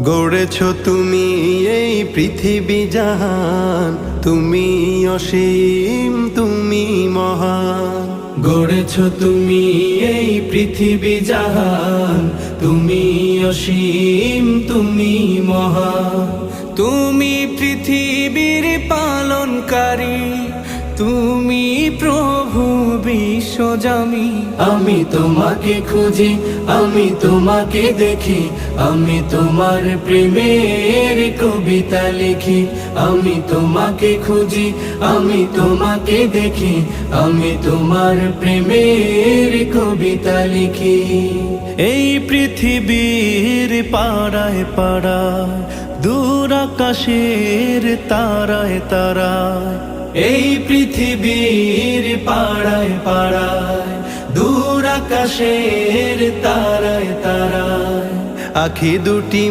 গড়েছ তুমি এই পৃথিবী জাহান, তুমি অসীম তুমি মহান। গড়েছ তুমি এই পৃথিবী জাহান, তুমি অসীম তুমি মহান। তুমি পৃথিবীর পালনকারী, তুমি প্রভু বিশ্বজামি। আমি তোমাকে খুঁজি, আমি তোমাকে দেখি, আমি তোমার প্রেমের কবিতা লিখি। আমি তোমাকে খুঁজি, আমি তোমাকে দেখি, আমি তোমার প্রেমের কবিতা লিখি। এই পৃথিবীর পাড়ায় পাড়ায়, দূর আকাশের তারায় তারায়, এই পৃথিবীর পাড়ায় পাড়ায়, দূর আকাশের তারায় তারায়, আখি দুটি